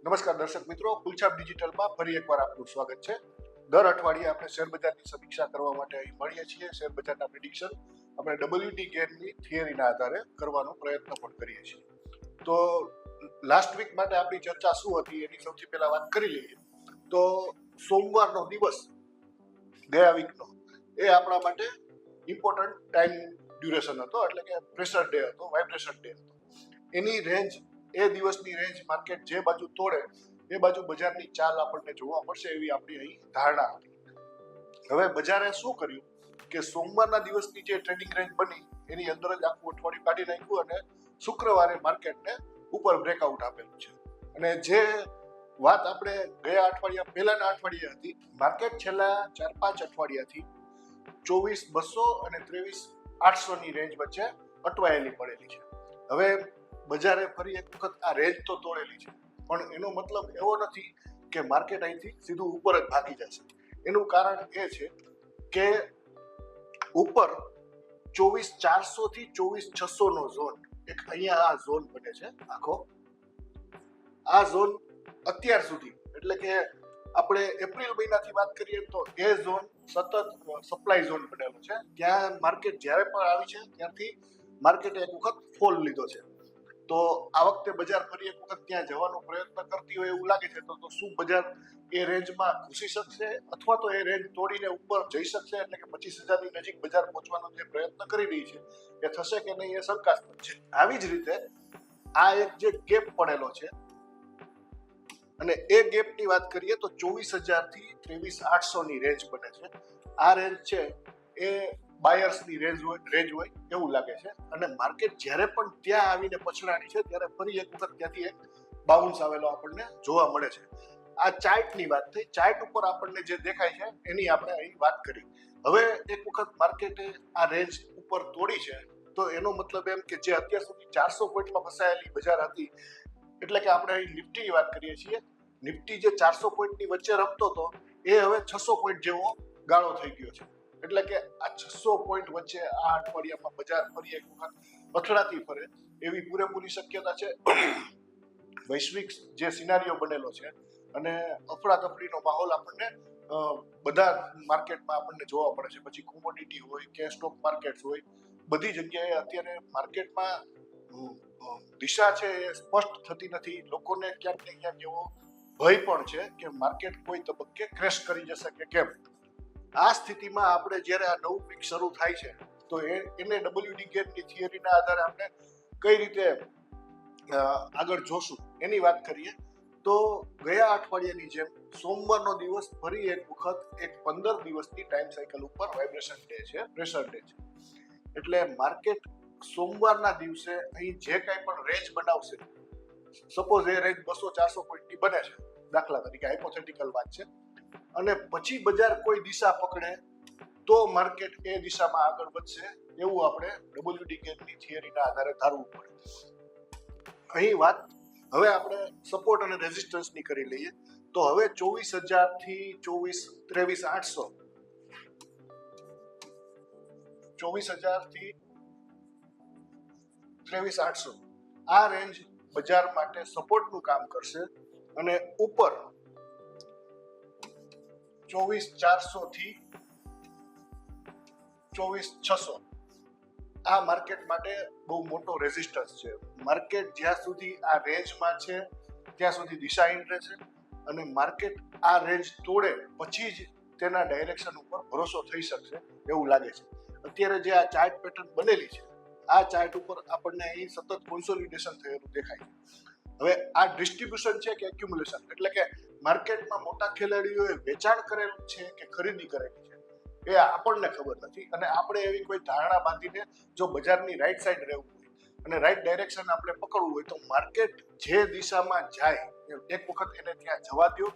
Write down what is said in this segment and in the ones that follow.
નમસ્કાર દર્શક મિત્રો, ફૂલછાપ ડિજિટલમાં ફરી એકવાર આપનું સ્વાગત છે. દર અઠવાડિયે આપણે શેર બજારની સમીક્ષા કરવા માટે અહીં મળીએ છીએ. શેર બજારના પ્રિડિક્શન આપણે WT ગેમની થિયરીના આધારે કરવાનો પ્રયત્ન પણ કરીએ છીએ. તો લાસ્ટ વીક માટે આપણી ચર્ચા શું હતી એની સૌથી પહેલા વાત કરી લઈએ. તો સોમવારનો દિવસ ગયા વીકનો એ આપણા માટે ઇમ્પોર્ટન્ટ ટાઈમ ડ્યુરેશન હતો, એટલે કે પ્રેશર ડે હતો, વાઇબ્રેશન ડે હતો. એની રેન્જ, એ દિવસની રેન્જ માર્કેટ જે બાજુ તોડે એ બાજુ બજારની ચાલ આપણને જોવા મળશે એવી આપણી અહીં ધારણા હતી. હવે બજારે શું કર્યું કે સોમવારના દિવસની જે ટ્રેડિંગ રેન્જ બની એની અંદર જ આખું અઠવાડિયું કાઢી નાખ્યું અને શુક્રવારે માર્કેટને ઉપર બ્રેકઆઉટ આપેલું છે. અને જે વાત આપણે ગયા અઠવાડિયા પહેલાના અઠવાડિયે હતી, માર્કેટ છેલ્લા 4-5 અઠવાડિયાથી 24,200 અને 23,800 ની રેન્જ વચ્ચે અટવાયેલી પડેલી છે. હવે બજારે ફરી એક વખત આ રેન્જ તો તોડેલી છે, પણ એનો મતલબ એવો નથી કે માર્કેટ અહીંથી સીધું ઉપર જ ભાગી જશે. એનું કારણ એ છે કે ઉપર 24,400 થી 24,600 નો ઝોન, એક અહીંયા આ ઝોન બને છે આખો. આ ઝોન અત્યાર સુધી, એટલે કે આપણે એપ્રિલ મહિનાથી વાત કરીએ તો એ ઝોન સતત સપ્લાય ઝોન બનેલો છે. ત્યાં માર્કેટ જ્યારે પણ આવી છે ત્યારથી માર્કેટે એક વખત ફોલ લીધો છે. તો આ વખતે બજાર ફરી એક વખત ત્યાં જવાનો પ્રયત્ન કરતી હોય એવું લાગે છે. તો શું બજાર એ રેન્જમાં ઘૂસી શકશે અથવા તો એ રેન્જ તોડીને ઉપર જઈ શકશે, એટલે કે 25,000 ની નજીક બજાર પહોંચવાનો જે પ્રયત્ન કરી રહી છે એ થશે કે નહીં એ શંકાસ્પદ છે. આવી જ રીતે આ એક જે ગેપ પડેલો છે, અને એ ગેપની વાત કરીએ તો 24,000 થી 23,800 ની રેન્જ બને છે. આ રેન્જ છે એ બાયર્સની રેન્જ હોય એવું લાગે છે. અને માર્કેટ જ્યારે પણ ત્યાં આવીને પછડાણી છે ત્યારે ફરી એક વખત ત્યાંથી એક બાઉન્સ આવેલો આપણને જોવા મળે છે. આ ચાર્ટની વાત થઈ. ચાર્ટ ઉપર આપણને જે દેખાય છે એની આપણે અહીં વાત કરી. હવે એક વખત માર્કેટે આ રેન્જ ઉપર તોડી છે તો એનો મતલબ એમ કે જે અત્યાર સુધી 400 પોઈન્ટમાં ફસાયેલી બજાર હતી, એટલે કે આપણે અહીં નિફ્ટીની વાત કરીએ છીએ, નિફ્ટી જે 400 પોઈન્ટની વચ્ચે રમતો હતો એ હવે 600 પોઈન્ટ જેવો ગાળો થઈ ગયો છે. એટલે કે આ 600 પોઈન્ટ વચ્ચે આ અઠવાડિયામાં બજાર ફરી એક વખત અથડાતી ફરે એવી પૂરેપૂરી શક્યતા છે. વૈશ્વિક જે સિનારીઓ બનેલો છે અને અફડાતફડીનો માહોલ આપણને બધા માર્કેટમાં આપણને જોવા મળે છે. પછી કોમોડિટી હોય કે સ્ટોક માર્કેટ હોય, બધી જગ્યાએ અત્યારે માર્કેટમાં દિશા છે એ સ્પષ્ટ થતી નથી. લોકોને ક્યાંક ને ક્યાંક એવો ભય પણ છે કે માર્કેટ કોઈ તબક્કે ક્રેશ કરી જશે કે કેમ. આ સ્થિતિમાં આપણે જ્યારે આ નવું વીક શરૂ થાય છે તો એને WD ગેમની થિયરીના આધારે આપણે કઈ રીતે આગળ જોશું એની વાત કરીએ. તો ગયા અઠવાડિયાની જેમ સોમવારનો દિવસ ફરી એક વખત એક 15 દિવસની ટાઈમ સાયકલ ઉપર વાઇબ્રેશન ડે છે, પ્રેશર ડે છે. એટલે માર્કેટ સોમવારના દિવસે અહીં જે કાંઈ પણ રેન્જ બનાવશે, સપોઝ એ રેન્જ 200-400 પોઈન્ટની બને છે દાખલા તરીકે, હાઇપોથેટિકલ વાત છે, અને પછી બજાર કોઈ દિશા પકડે તો માર્કેટ એ દિશામાં આગળ વધશે એવું આપણે WD ગેમની થિયરીના આધારે ધારવું પડે. અહીં વાત હવે આપણે સપોર્ટ અને રેઝિસ્ટન્સની કરી લઈએ. તો હવે 24,000 થી 23,800, 24,000 થી 23,800 આ રેન્જ બજાર માટે સપોર્ટનું કામ કરશે. અને ઉપર 24,400 થી 24,600 આ માર્કેટ માટે બહુ મોટો રેઝિસ્ટન્સ છે. માર્કેટ જ્યાં સુધી આ રેન્જમાં છે ત્યાં સુધી દિશાહીન રહેશે, અને માર્કેટ આ રેન્જ તોડે પછી જ તેના ડાયરેક્શન ઉપર ભરોસો થઈ શકશે એવું લાગે છે. અત્યારે જે આ ચાર્ટ પેટર્ન બનેલી છે, આ ચાર્ટ ઉપર આપણને અહીં સતત કોન્સોલિડેશન થયેલું દેખાય છે. હવે આ ડિસ્ટ્રીબ્યુશન છે કે એક્યુમ્યુલેશન, એટલે કે માર્કેટમાં મોટા ખેલાડીઓએ વેચાણ કરેલું છે કે ખરીદી કરેલી છે એ આપણને ખબર નથી. અને આપણે એવી કોઈ ધારણા બાંધીને જો બજારની રાઈટ સાઈડ રહેવું હોય અને રાઈટ ડાયરેક્શન આપણે પકડવું હોય તો માર્કેટ જે દિશામાં જાય એક વખત એને ત્યાં જવા દો,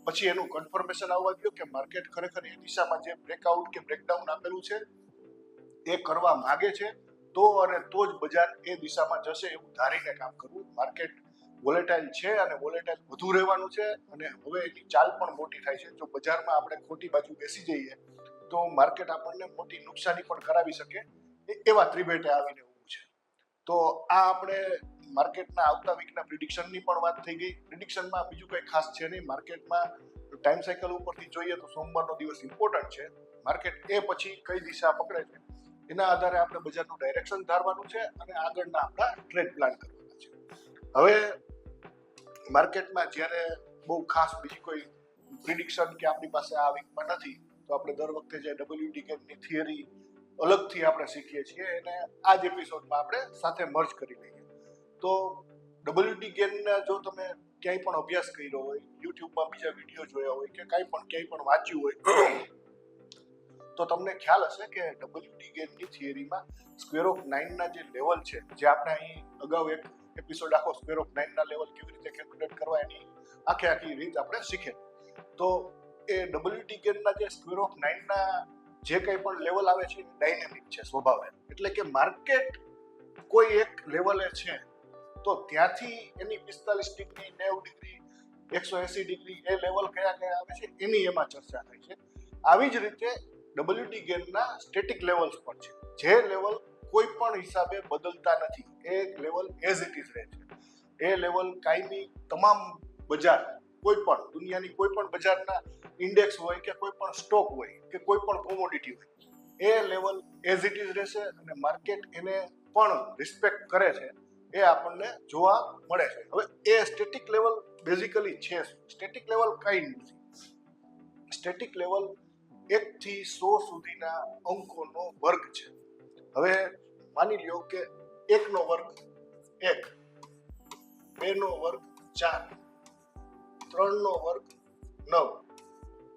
પછી એનું કન્ફર્મેશન આવવા દો કે માર્કેટ ખરેખર એ દિશામાં જે બ્રેકઆઉટ કે બ્રેકડાઉન આપેલું છે એ કરવા માંગે છે, તો અને તો જ બજાર એ દિશામાં જશે એવું ધારીને કામ કરવું. માર્કેટ વોલેટાઇલ છે અને વોલેટાઇલ વધુ રહેવાનું છે, અને હવે એની ચાલ પણ મોટી થાય છે. જો બજારમાં આપણે ખોટી બાજુ બેસી જઈએ તો માર્કેટ આપણને મોટી નુકસાની પણ કરાવી શકે એવા ત્રિભેટે આવીને ઊભું છે. તો આ આપણે માર્કેટના આવતા વીકના પ્રિડિક્શનની પણ વાત થઈ ગઈ. પ્રિડિક્શનમાં બીજું કંઈ ખાસ છે નહીં. માર્કેટમાં ટાઈમ સાયકલ ઉપરથી જોઈએ તો સોમવારનો દિવસ ઇમ્પોર્ટન્ટ છે. માર્કેટ એ પછી કઈ દિશા પકડે છે એના આધારે આપણે બજારનું ડાયરેક્શન ધારવાનું છે અને આગળના આપણા ટ્રેડ પ્લાન કરવાના છે. હવે માર્કેટમાં જ્યારે બહુ ખાસ બીજી કોઈ પ્રિડિક્શન કે આપણી પાસે આ વીકમાં નથી તો આપણે દર વખતે જે WT ગેમની થિયરી અલગથી આપણે શીખીએ છીએ એને આ જ એપિસોડમાં આપણે સાથે મર્જ કરી લઈએ. તો WT ગેમના જો તમે ક્યાંય પણ અભ્યાસ કર્યો હોય, યુટ્યુબમાં બીજા વિડીયો જોયા હોય કે ક્યાંય પણ વાંચ્યું હોય તો તમને ખ્યાલ હશે કે WT ગેમની થિયરીમાં સ્ક્વેર ઓફ 9 ના જે લેવલ છે, જે આપણે અહીં અગાઉ એક એપિસોડ આખો સ્ક્વેર ઓફ 9 ના લેવલ કેવી રીતે કેલ્ક્યુલેટ કરવા એની આખી રીત આપણે શીખે. તો એ WT ગેમના જે સ્ક્વેર ઓફ 9 ના જે કંઈ પણ લેવલ આવે છે એ ડાયનેમિક છે સ્વભાવે. એટલે કે માર્કેટ કોઈ એક લેવલે છે તો ત્યાંથી એની 45 ડિગ્રી, 90 ડિગ્રી, 180 ડિગ્રી એ લેવલ કયા આવે છે એની એમાં ચર્ચા થાય છે. આવી જ રીતે WT ગેમના સ્ટેટિક લેવલ્સ પણ છે, જે લેવલ કોઈ પણ હિસાબે બદલતા નથી. એ લેવલ એઝ ઇટ ઇઝ રહે છે. એ લેવલ કાયમી તમામ બજાર, કોઈ પણ દુનિયાની કોઈ પણ બજારના ઇન્ડેક્સ હોય કે કોઈ પણ સ્ટોક હોય કે કોઈ પણ કોમોડિટી હોય, એ લેવલ એઝ ઇટ ઇઝ રહેશે અને માર્કેટ એને પણ રિસ્પેક્ટ કરે છે. એ આપણને જોવા મળે છે. હવે એ સ્ટેટિક લેવલ બેઝિકલી છે. સ્ટેટિક લેવલ કઈ નથી. સ્ટેટિક લેવલ 1 થી 100 સુધીના અંકોનો વર્ગ છે. હવે માની લ્યો કે 1 નો વર્ગ 1, 2 નો વર્ગ 4, 3 નો વર્ગ 9,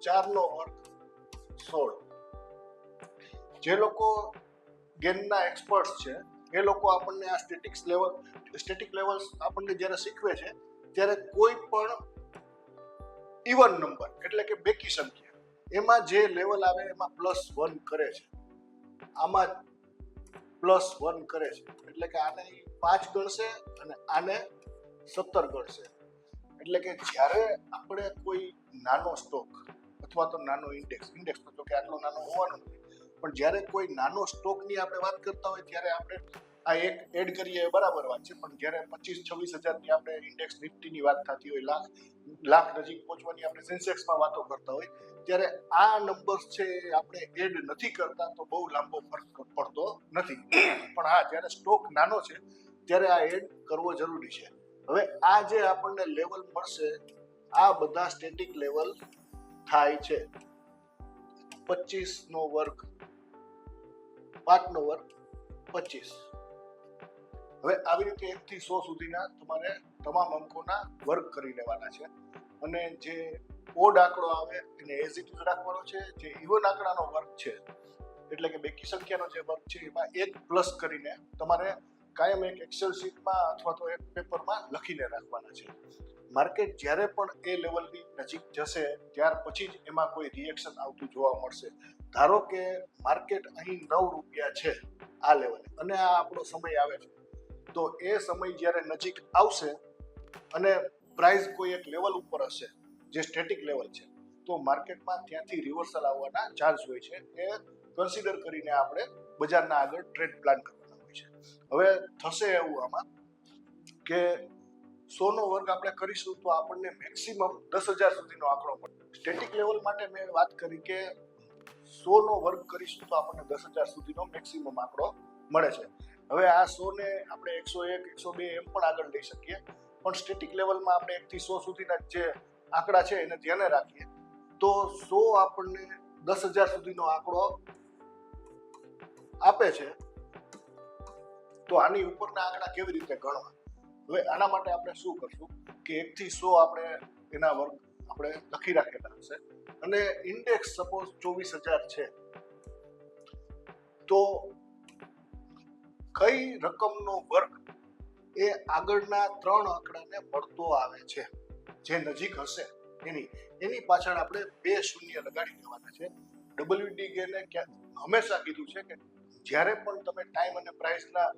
4 નો વર્ગ 16. જે લોકો ગેમના એક્સપર્ટ્સ છે એ લોકો આપણને આ સ્ટેટિક લેવલ્સ આપણને જ્યારે શીખવે છે ત્યારે કોઈ પણ ઇવન નંબર એટલે કે બેકી સંખ્યા એમાં જે લેવલ આવે એમાં +1 કરે છે, આમાં +1 કરે છે. એટલે કે આને 5 ગણશે અને આને 17 ગણશે. એટલે કે જ્યારે આપણે કોઈ નાનો સ્ટોક અથવા તો નાનો ઇન્ડેક્સ તો કે આટલો નાનો હોવાનો નથી, પણ જ્યારે કોઈ નાનો સ્ટોકની આપણે વાત કરતા હોય ત્યારે આપણે આ એક એડ કરીએ બરાબર વાત છે, પણ જ્યારે 25-26 હજારની આપણે ઇન્ડેક્સ નિફ્ટીની વાત થતી હોય, લાખ નજીક પહોંચવાની આપણે સેન્સેક્સમાં વાતો કરતા હોય, ત્યારે આ નંબર્સ છે આપણે એડ નથી કરતા તો બહુ લાંબો ફરક પડતો નથી. પણ હા, જ્યારે સ્ટોક નાનો છે ત્યારે આ એડ કરવો જરૂરી છે. હવે આ જે આપણને લેવલ મળશે આ બધા સ્ટેટિક લેવલ થાય છે. 25 નો વર્ગ, 5 નો વર્ગ 25. હવે આવી રીતે 1 થી 100 સુધીના તમારે તમામ અંકોના વર્ગ કરી લેવાના છે અને જે ઓડ આંકડો આવે એને એઝ ઇટ ઇઝ રાખવાનો છે. જે ઇવન આંકડાનો વર્ગ છે એટલે કે બેકી સંખ્યાનો જે વર્ગ છે એમાં 1 પ્લસ કરીને તમારે કાયમ એક એક્સેલ શીટમાં અથવા તો એક પેપરમાં લખીને રાખવાના છે. માર્કેટ જ્યારે પણ એ લેવલની નજીક જશે ત્યાર પછી જ એમાં કોઈ રિએક્શન આવતું જોવા મળશે. ધારો કે માર્કેટ અહીં 9 રૂપિયા છે આ લેવલે અને આ આપણો સમય આવે છે, તો એ સમય જ્યારે નજીક આવશે અને પ્રાઇસ કોઈ એક લેવલ ઉપર હશે જે સ્ટેટિક લેવલ છે તો માર્કેટમાં ત્યાંથી રિવર્સલ આવવાના ચાન્સ હોય છે. એ કન્સિડર કરીને આપણે બજારના આગળ ટ્રેડ પ્લાન કરવાના હોય છે. હવે થશે એવું આમાં કે 100 નો વર્ગ આપણે કરીશું તો આપણને મેક્સિમમ 10,000 સુધીનો આંકડો મળે. સ્ટેટિક લેવલ માટે મેં વાત કરી કે 100 નો વર્ગ કરીશું તો આપણને 10,000 સુધીનો મેક્સિમમ આંકડો મળે છે. હવે આ 100 ને આપણે 101, 102 એમ પણ આગળ લઈ શકીએ, પણ સ્ટેટિક લેવલમાં આપણે 1 થી 100 સુધીના જે આંકડા છે એને ધ્યાને રાખીએ તો 100 આપણને 10,000 સુધીનો આંકડો આપે છે. તો આની ઉપરના આંકડા કેવી રીતે ગણવા? હવે આના માટે આપણે શું કરશું કે 1 થી 100 આપણે એના વર્ગ આપણે લખી રાખેલા હશે અને ઇન્ડેક્સ સપોઝ 24,000 છે તો કઈ રકમનો વર્ગ એ આગળના 3 આંકડાને મળતો આવે છે જે નજીક હશે એની પાછળ આપણે 2 શૂન્ય લગાડી દેવાના છે. WT ગેને હંમેશા કીધું છે કે જ્યારે પણ તમે ટાઈમ અને પ્રાઇસના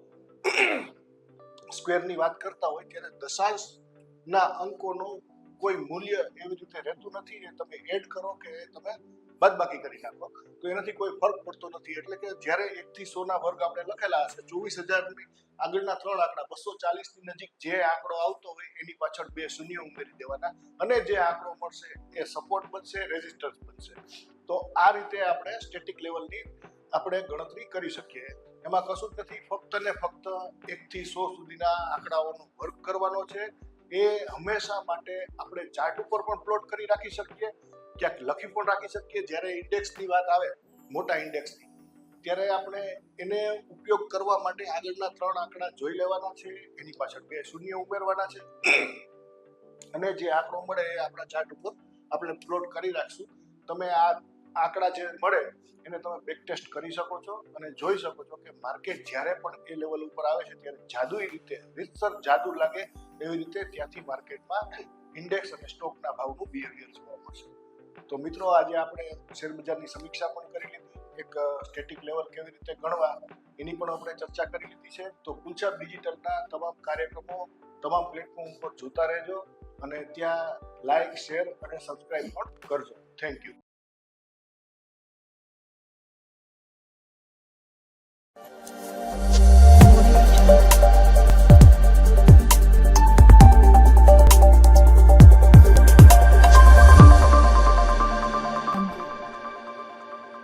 સ્ક્વેરની વાત કરતા હોય ત્યારે દશાંશના અંકોનું કોઈ મૂલ્ય એવી રીતે રહેતું નથી. એ તમે એડ કરો કે તમે બાદબાકી કરી નાખો તો એનાથી કોઈ ફરક પડતો નથી. એટલે કે જ્યારે 1 થી 100 ના વર્ગ આપણે લખેલા હશે 24,000 આગળના 3 આંકડા 240 ની નજીક જે આંકડો આવતો હોય એની પાછળ 2 શૂન્ય ઉમેરી દેવાના અને જે આંકડો મળશે એ સપોર્ટ બનશે, રેઝિસ્ટન્સ બનશે. તો આ રીતે આપણે સ્ટેટિક લેવલની આપણે ગણતરી કરી શકીએ. એમાં કશું જ નથી, ફક્ત ને ફક્ત 1 થી 100 સુધીના આંકડાઓનો વર્ગ કરવાનો છે. એ હંમેશા માટે આપણે ચાર્ટ ઉપર પણ પ્લોટ કરી રાખી શકીએ, ક્યાંક લખી પણ રાખી શકીએ. જ્યારે ઇન્ડેક્સની વાત આવે, મોટા ઇન્ડેક્સની, ત્યારે આપણે એને ઉપયોગ કરવા માટે આગળના 3 આંકડા જોઈ લેવાના છે, એની પાછળ 2 શૂન્ય ઉમેરવાના છે અને જે આંકડો મળે એ આપણા ચાર્ટ ઉપર આપણે પ્લોટ કરી રાખશું. તમે આ આંકડા જે મળે એને તમે બેક ટેસ્ટ કરી શકો છો અને જોઈ શકો છો કે માર્કેટ જ્યારે પણ એ લેવલ ઉપર આવે છે ત્યારે જાદુઈ રીતે રીતસર જાદુ લાગે એવી રીતે ત્યાંથી માર્કેટમાં ઇન્ડેક્સ અને સ્ટોકના ભાવનું બિહેવિયર જોવા મળશે. તો મિત્રો, આજે આપણે શેર બજારની સમીક્ષા પણ કરી લીધી, એક સ્ટેટિક લેવલ કેવી રીતે ગણવા એની પણ આપણે ચર્ચા કરી લીધી છે. તો ગુલછાપ ડિજિટલના તમામ કાર્યક્રમો તમામ પ્લેટફોર્મ ઉપર જોતા રહેજો અને ત્યાં લાઈક, શેર અને સબસ્ક્રાઇબ પણ કરજો. Thank you.